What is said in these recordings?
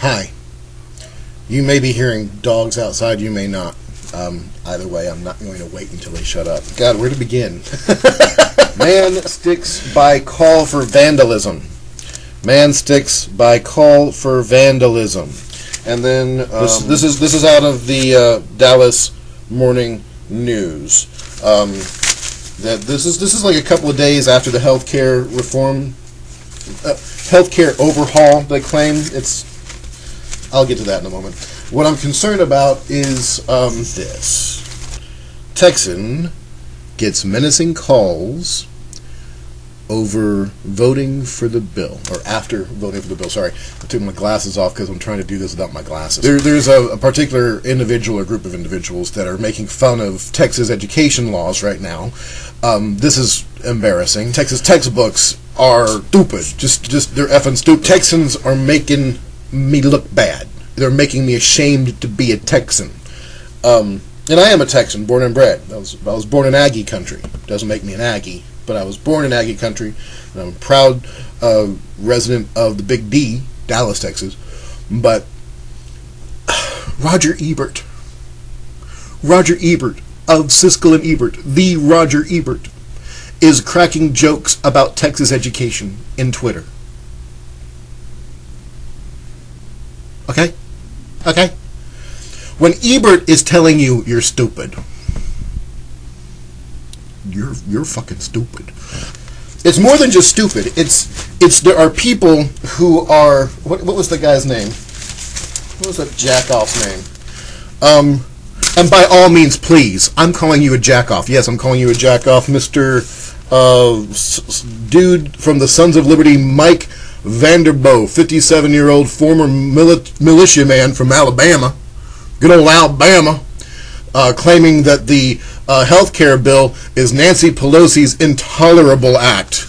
Hi. You may be hearing dogs outside, you may not. Either way, I'm not going to wait until they shut up. God, where to begin? Man sticks by call for vandalism. Man sticks by call for vandalism. And then this is out of the Dallas Morning News. That this is like a couple of days after the healthcare reform, healthcare overhaul. They claim I'll get to that in a moment. What I'm concerned about is this: Texan gets menacing calls over voting for the bill, or after voting for the bill. Sorry, I took my glasses off because I'm trying to do this without my glasses. There's a particular individual or group of individuals that are making fun of Texas education laws right now. This is embarrassing. Texas textbooks are stupid. Just they're effing stupid. Texans are making me look bad. They're making me ashamed to be a Texan. And I am a Texan, born and bred. I was born in Aggie country. Doesn't make me an Aggie, but I was born in Aggie country, and I'm a proud resident of the Big D, Dallas, Texas. But Roger Ebert of Siskel and Ebert, the Roger Ebert, is cracking jokes about Texas education in Twitter. Okay? Okay? When Ebert is telling you you're stupid, you're fucking stupid. It's more than just stupid. It's there are people who are what was the guy's name? What was that jack-off's name? And by all means, please, I'm calling you a jack-off. Yes, I'm calling you a jack-off, Mr. Dude from the Sons of Liberty, Mike Vanderboe, 57-year-old former militiaman from Alabama, good old Alabama, claiming that the health care bill is Nancy Pelosi's intolerable act,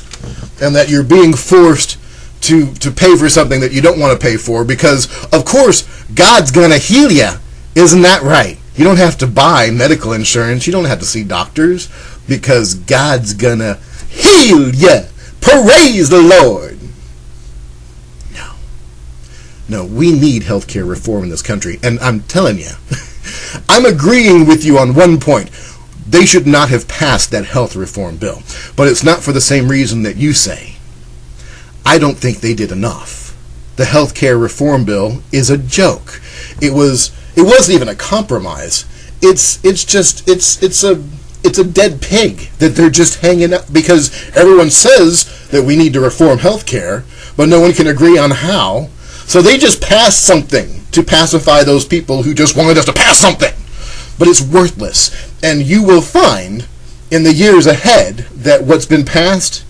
and that you're being forced to pay for something that you don't want to pay for because, of course, God's gonna heal you. Isn't that right? You don't have to buy medical insurance. You don't have to see doctors because God's gonna heal you. Praise the Lord. No, we need healthcare reform in this country, and I'm telling you, I'm agreeing with you on one point. They should not have passed that health reform bill, but it's not for the same reason that you say. I don't think they did enough. The healthcare reform bill is a joke. It wasn't even a compromise. It's a dead pig that they're just hanging up because everyone says that we need to reform healthcare, but no one can agree on how. So they just passed something to pacify those people who just wanted us to pass something. But it's worthless. And you will find in the years ahead that what's been passed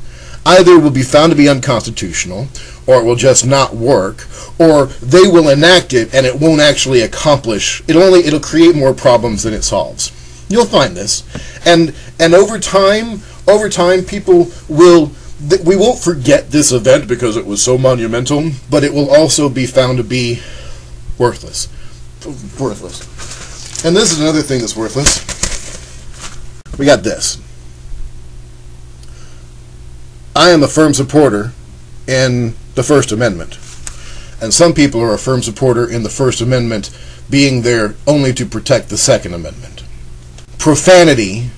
either will be found to be unconstitutional, or it will just not work, or they will enact it and it won't actually accomplish. It'll create more problems than it solves. You'll find this. And over time people will... We won't forget this event because it was so monumental, but it will also be found to be worthless. Worthless. And this is another thing that's worthless. We got this. I am a firm supporter in the First Amendment. And some people are a firm supporter in the First Amendment being there only to protect the Second Amendment. Profanity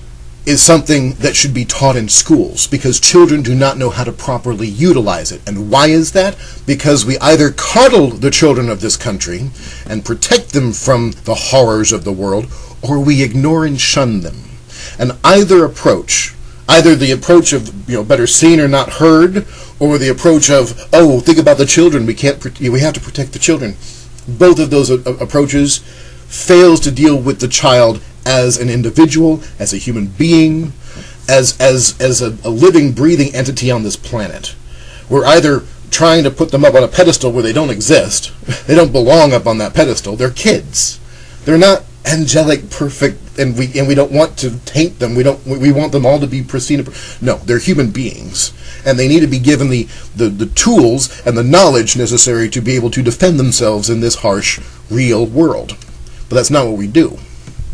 is something that should be taught in schools because children do not know how to properly utilize it. And why is that? Because we either coddle the children of this country and protect them from the horrors of the world, or we ignore and shun them. And either approach, either the approach of better seen or not heard, or the approach of, oh, think about the children, we have to protect the children. Both of those approaches fails to deal with the child as an individual, as a human being, as a living, breathing entity on this planet. We're either trying to put them up on a pedestal where they don't exist. They don't belong up on that pedestal. They're kids. They're not angelic, perfect, and we don't want to taint them. We want them all to be pristine. No, they're human beings, and they need to be given the tools and the knowledge necessary to be able to defend themselves in this harsh, real world. But that's not what we do,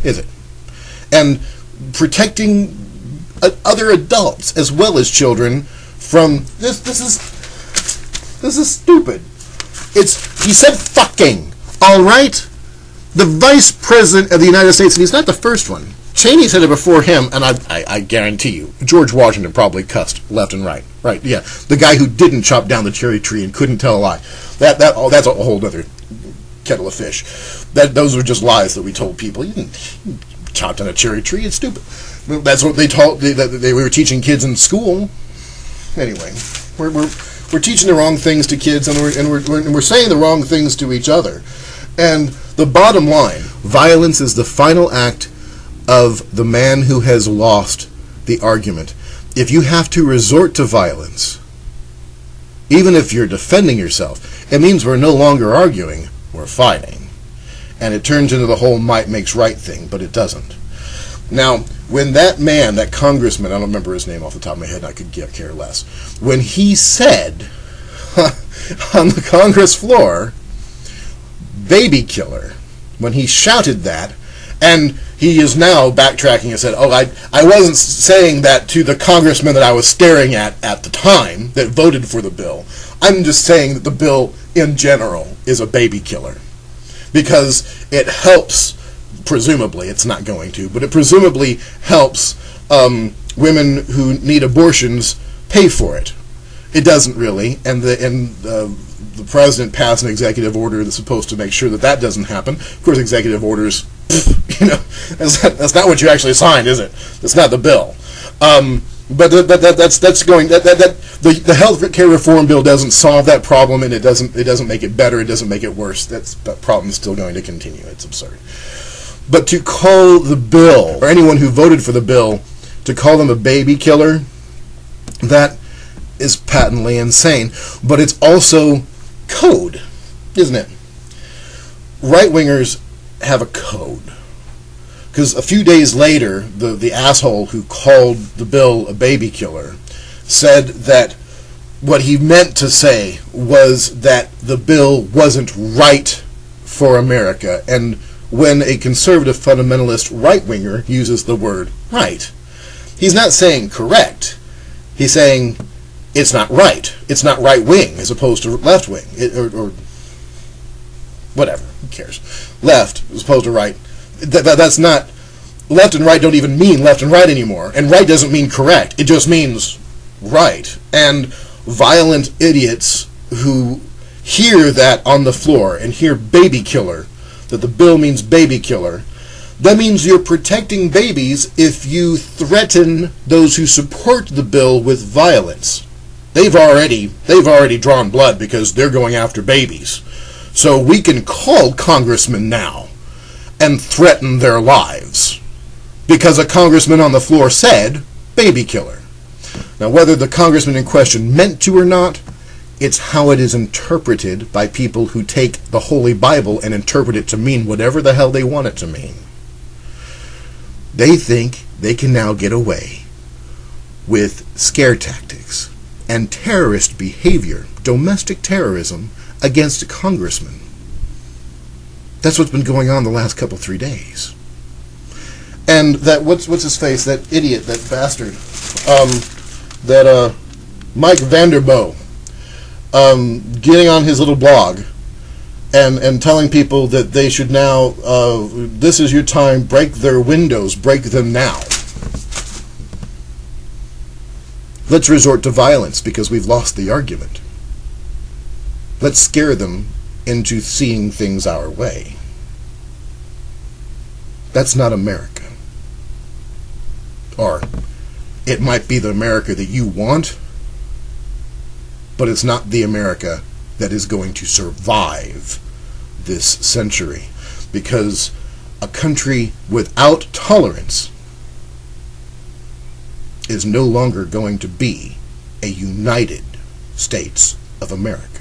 is it? And protecting other adults as well as children from this is stupid. He said fucking, all right? The Vice President of the United States, and he's not the first one. Cheney said it before him, and I guarantee you, George Washington probably cussed left and right. Right, yeah. The guy who didn't chop down the cherry tree and couldn't tell a lie. That's a whole other kettle of fish. Those were just lies that we told people. You didn't chop down a cherry tree, it's stupid. That's what we were teaching kids in school. Anyway, we're teaching the wrong things to kids, and we're saying the wrong things to each other. And the bottom line, violence is the final act of the man who has lost the argument. If you have to resort to violence, even if you're defending yourself, it means we're no longer arguing, we're fighting. And it turns into the whole might makes right thing, but it doesn't. Now, when that man, that congressman, I don't remember his name off the top of my head, and I could care less, when he said on the Congress floor, baby killer, when he shouted that, and he is now backtracking and said, oh, I wasn't saying that to the congressman that I was staring at the time that voted for the bill. I'm just saying that the bill in general is a baby killer. Because it helps, presumably, it's not going to, but it presumably helps women who need abortions pay for it. It doesn't really, and the president passed an executive order that's supposed to make sure that doesn't happen. Of course, executive orders, that's not what you actually signed, is it? That's not the bill. But that's going. The health care reform bill doesn't solve that problem, and it doesn't make it better. It doesn't make it worse. That problem is still going to continue. It's absurd. But to call the bill, or anyone who voted for the bill, to call them a baby killer, that is patently insane. But it's also code, isn't it? Right-wingers have a code. Because a few days later, the asshole who called the bill a baby killer said that what he meant to say was that the bill wasn't right for America. And when a conservative fundamentalist right-winger uses the word right, he's not saying correct. He's saying it's not right. It's not right-wing as opposed to left-wing. Or whatever. Who cares? Left as opposed to right. That's not... Left and right don't even mean left and right anymore. And right doesn't mean correct. It just means right. And violent idiots who hear that on the floor and hear baby killer, that the bill means baby killer, that means you're protecting babies if you threaten those who support the bill with violence. They've already drawn blood because they're going after babies. So we can call congressmen now and threaten their lives because a congressman on the floor said baby killer. Now, whether the congressman in question meant to or not, it's how it is interpreted by people who take the Holy Bible and interpret it to mean whatever the hell they want it to mean. They think they can now get away with scare tactics and terrorist behavior, domestic terrorism, against a congressman. That's what's been going on the last 3 days. And that, what's his face, that idiot, that bastard, Mike Vanderboe, getting on his little blog and telling people that they should now, this is your time, break their windows, break them now. Let's resort to violence because we've lost the argument. Let's scare them into seeing things our way. That's not America. Or it might be the America that you want, but it's not the America that is going to survive this century. Because a country without tolerance is no longer going to be a United States of America.